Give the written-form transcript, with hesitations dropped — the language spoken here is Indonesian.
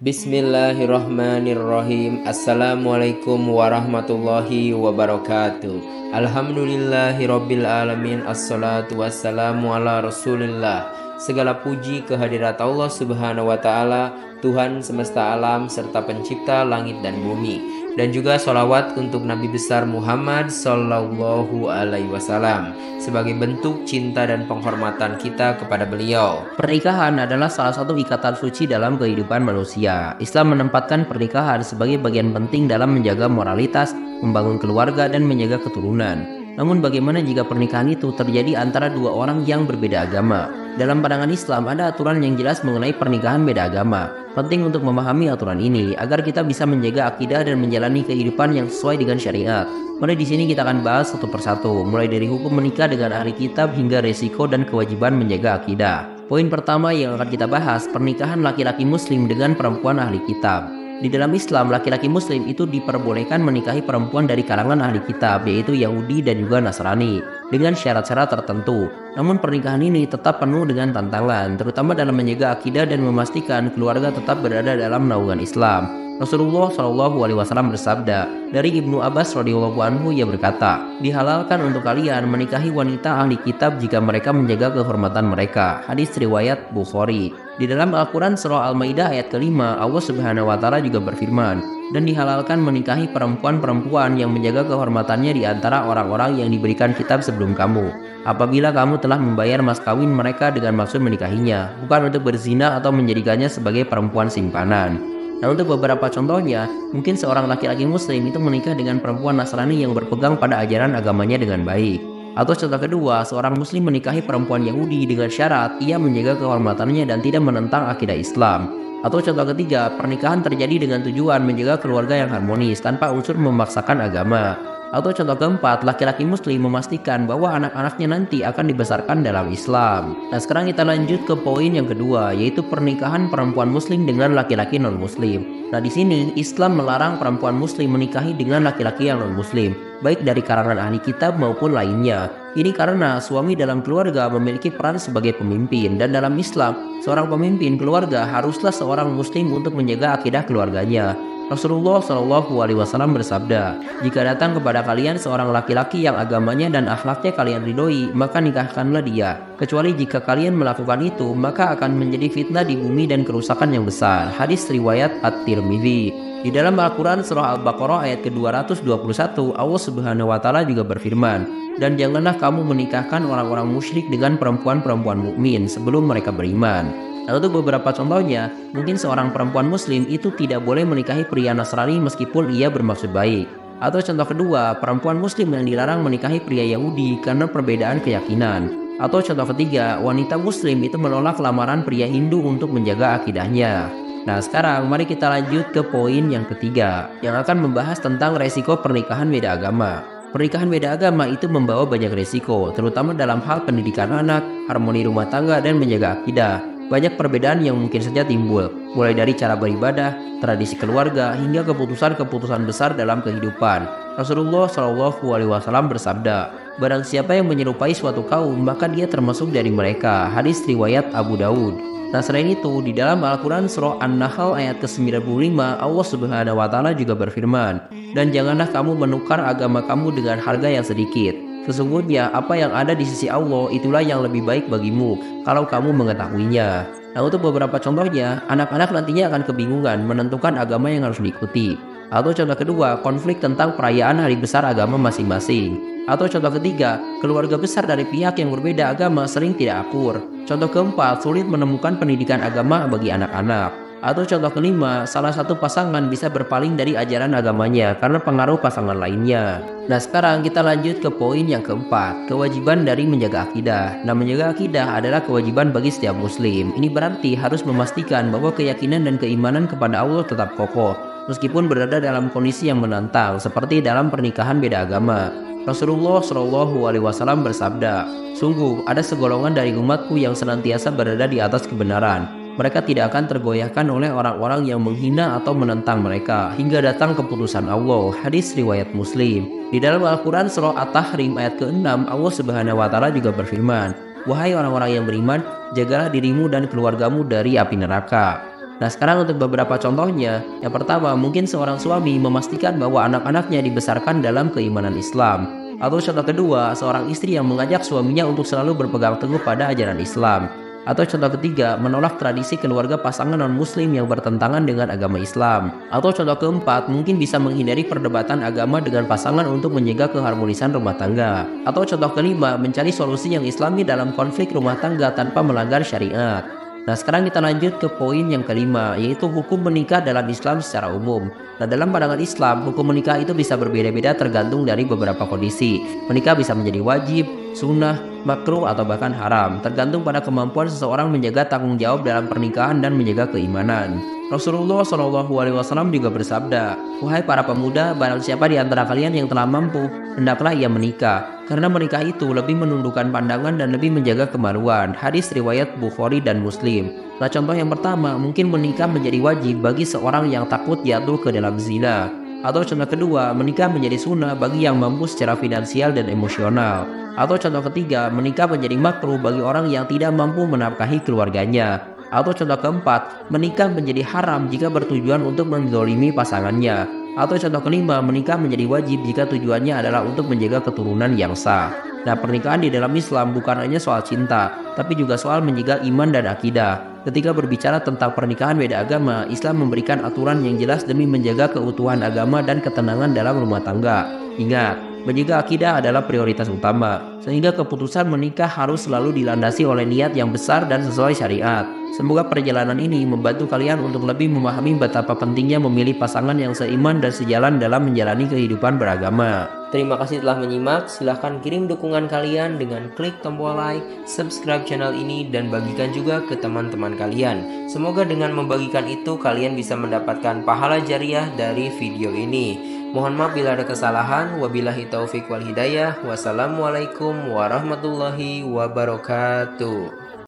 Bismillahirrahmanirrahim. Assalamualaikum warahmatullahi wabarakatuh. Alhamdulillahirabbil alamin. Assalatu wassalamu ala Rasulillah. Segala puji kehadirat Allah Subhanahu wa taala, Tuhan semesta alam serta pencipta langit dan bumi, dan juga sholawat untuk Nabi besar Muhammad Sallallahu Alaihi Wasallam sebagai bentuk cinta dan penghormatan kita kepada beliau. Pernikahan adalah salah satu ikatan suci dalam kehidupan manusia. Islam menempatkan pernikahan sebagai bagian penting dalam menjaga moralitas, membangun keluarga, dan menjaga keturunan. Namun bagaimana jika pernikahan itu terjadi antara dua orang yang berbeda agama? Dalam pandangan Islam ada aturan yang jelas mengenai pernikahan beda agama. Penting untuk memahami aturan ini agar kita bisa menjaga akidah dan menjalani kehidupan yang sesuai dengan syariat. Mari di sini kita akan bahas satu persatu, mulai dari hukum menikah dengan ahli kitab hingga resiko dan kewajiban menjaga akidah. Poin pertama yang akan kita bahas, pernikahan laki-laki muslim dengan perempuan ahli kitab. Di dalam Islam, laki-laki muslim itu diperbolehkan menikahi perempuan dari kalangan ahli kitab, yaitu Yahudi dan juga Nasrani, dengan syarat-syarat tertentu. Namun pernikahan ini tetap penuh dengan tantangan, terutama dalam menjaga akidah dan memastikan keluarga tetap berada dalam naungan Islam. Rasulullah Shallallahu Alaihi Wasallam bersabda, dari Ibnu Abbas radhiyallahu anhu ia berkata, dihalalkan untuk kalian menikahi wanita ahli kitab jika mereka menjaga kehormatan mereka. Hadis riwayat Bukhari. Di dalam Al-Quran surah Al-Maidah ayat kelima, Allah Subhanahu Wa Taala juga berfirman, dan dihalalkan menikahi perempuan-perempuan yang menjaga kehormatannya di antara orang-orang yang diberikan kitab sebelum kamu. Apabila kamu telah membayar mas kawin mereka dengan maksud menikahinya, bukan untuk berzina atau menjadikannya sebagai perempuan simpanan. Nah, untuk beberapa contohnya, mungkin seorang laki-laki muslim itu menikah dengan perempuan Nasrani yang berpegang pada ajaran agamanya dengan baik. Atau contoh kedua, seorang muslim menikahi perempuan Yahudi dengan syarat ia menjaga kehormatannya dan tidak menentang akidah Islam. Atau contoh ketiga, pernikahan terjadi dengan tujuan menjaga keluarga yang harmonis tanpa unsur memaksakan agama. Atau contoh keempat, laki-laki muslim memastikan bahwa anak-anaknya nanti akan dibesarkan dalam Islam. Nah, sekarang kita lanjut ke poin yang kedua, yaitu pernikahan perempuan muslim dengan laki-laki non-muslim. Nah, di sini Islam melarang perempuan muslim menikahi dengan laki-laki yang non-muslim, baik dari kalangan ahli kitab maupun lainnya. Ini karena suami dalam keluarga memiliki peran sebagai pemimpin, dan dalam Islam, seorang pemimpin keluarga haruslah seorang muslim untuk menjaga akidah keluarganya. Rasulullah Shallallahu Alaihi Wasallam bersabda, jika datang kepada kalian seorang laki-laki yang agamanya dan akhlaknya kalian ridhoi, maka nikahkanlah dia. Kecuali jika kalian melakukan itu, maka akan menjadi fitnah di bumi dan kerusakan yang besar. Hadis riwayat At-Tirmidzi. Di dalam Al-Quran surah Al-Baqarah ayat ke-221, Allah Subhanahu Wa Taala juga berfirman, dan janganlah kamu menikahkan orang-orang musyrik dengan perempuan-perempuan mukmin sebelum mereka beriman. Nah, untuk beberapa contohnya, mungkin seorang perempuan muslim itu tidak boleh menikahi pria Nasrani meskipun ia bermaksud baik. Atau contoh kedua, perempuan muslim yang dilarang menikahi pria Yahudi karena perbedaan keyakinan. Atau contoh ketiga, wanita muslim itu menolak lamaran pria Hindu untuk menjaga akidahnya. Nah, sekarang mari kita lanjut ke poin yang ketiga, yang akan membahas tentang resiko pernikahan beda agama. Pernikahan beda agama itu membawa banyak resiko, terutama dalam hal pendidikan anak, harmoni rumah tangga, dan menjaga akidah. Banyak perbedaan yang mungkin saja timbul, mulai dari cara beribadah, tradisi keluarga, hingga keputusan-keputusan besar dalam kehidupan. Rasulullah Shallallahu Alaihi Wasallam bersabda, barang siapa yang menyerupai suatu kaum, maka dia termasuk dari mereka. Hadis riwayat Abu Daud. Nah, selain itu, di dalam Al-Quran surah An-Nahl ayat ke-95, Allah Subhanahu Wa Taala juga berfirman, dan janganlah kamu menukar agama kamu dengan harga yang sedikit. Sesungguhnya apa yang ada di sisi Allah itulah yang lebih baik bagimu kalau kamu mengetahuinya. Nah, untuk beberapa contohnya, anak-anak nantinya akan kebingungan menentukan agama yang harus diikuti. Atau contoh kedua, konflik tentang perayaan hari besar agama masing-masing. Atau contoh ketiga, keluarga besar dari pihak yang berbeda agama sering tidak akur. Contoh keempat, sulit menemukan pendidikan agama bagi anak-anak. Atau contoh kelima, salah satu pasangan bisa berpaling dari ajaran agamanya karena pengaruh pasangan lainnya. Nah, sekarang kita lanjut ke poin yang keempat, kewajiban dari menjaga akidah. Nah, menjaga akidah adalah kewajiban bagi setiap muslim. Ini berarti harus memastikan bahwa keyakinan dan keimanan kepada Allah tetap kokoh, meskipun berada dalam kondisi yang menantang, seperti dalam pernikahan beda agama. Rasulullah Shallallahu Alaihi Wasallam bersabda, sungguh ada segolongan dari umatku yang senantiasa berada di atas kebenaran. Mereka tidak akan tergoyahkan oleh orang-orang yang menghina atau menentang mereka hingga datang keputusan Allah. Hadis riwayat Muslim. Di dalam Al-Quran surah At-Tahrim ayat ke-6, Allah Subhanahu Wa Taala juga berfirman, wahai orang-orang yang beriman, jagalah dirimu dan keluargamu dari api neraka. Nah, sekarang untuk beberapa contohnya. Yang pertama, mungkin seorang suami memastikan bahwa anak-anaknya dibesarkan dalam keimanan Islam. Atau contoh kedua, seorang istri yang mengajak suaminya untuk selalu berpegang teguh pada ajaran Islam. Atau contoh ketiga, menolak tradisi keluarga pasangan non-muslim yang bertentangan dengan agama Islam. Atau contoh keempat, mungkin bisa menghindari perdebatan agama dengan pasangan untuk menjaga keharmonisan rumah tangga. Atau contoh kelima, mencari solusi yang islami dalam konflik rumah tangga tanpa melanggar syariat. Nah, sekarang kita lanjut ke poin yang kelima, yaitu hukum menikah dalam Islam secara umum. Nah, dalam pandangan Islam, hukum menikah itu bisa berbeda-beda tergantung dari beberapa kondisi. Menikah bisa menjadi wajib, sunnah, makruh, atau bahkan haram, tergantung pada kemampuan seseorang menjaga tanggung jawab dalam pernikahan dan menjaga keimanan. Rasulullah SAW juga bersabda, "Wahai para pemuda, barang siapa di antara kalian yang telah mampu, hendaklah ia menikah, karena menikah itu lebih menundukkan pandangan dan lebih menjaga kemaluan." Hadis riwayat Bukhari dan Muslim. Nah, contoh yang pertama, mungkin menikah menjadi wajib bagi seorang yang takut jatuh ke dalam zina. Atau contoh kedua, menikah menjadi sunnah bagi yang mampu secara finansial dan emosional. Atau contoh ketiga, menikah menjadi makruh bagi orang yang tidak mampu menafkahi keluarganya. Atau contoh keempat, menikah menjadi haram jika bertujuan untuk menzalimi pasangannya. Atau contoh kelima, menikah menjadi wajib jika tujuannya adalah untuk menjaga keturunan yang sah. Nah, pernikahan di dalam Islam bukan hanya soal cinta, tapi juga soal menjaga iman dan akidah. Ketika berbicara tentang pernikahan beda agama, Islam memberikan aturan yang jelas demi menjaga keutuhan agama dan ketenangan dalam rumah tangga. Ingat, menjaga akidah adalah prioritas utama, sehingga keputusan menikah harus selalu dilandasi oleh niat yang besar dan sesuai syariat. Semoga perjalanan ini membantu kalian untuk lebih memahami betapa pentingnya memilih pasangan yang seiman dan sejalan dalam menjalani kehidupan beragama. Terima kasih telah menyimak. Silahkan kirim dukungan kalian dengan klik tombol like, subscribe channel ini, dan bagikan juga ke teman-teman kalian. Semoga dengan membagikan itu kalian bisa mendapatkan pahala jariah dari video ini. Mohon maaf bila ada kesalahan. Wabillahi taufik wal hidayah. Wassalamualaikum warahmatullahi wabarakatuh.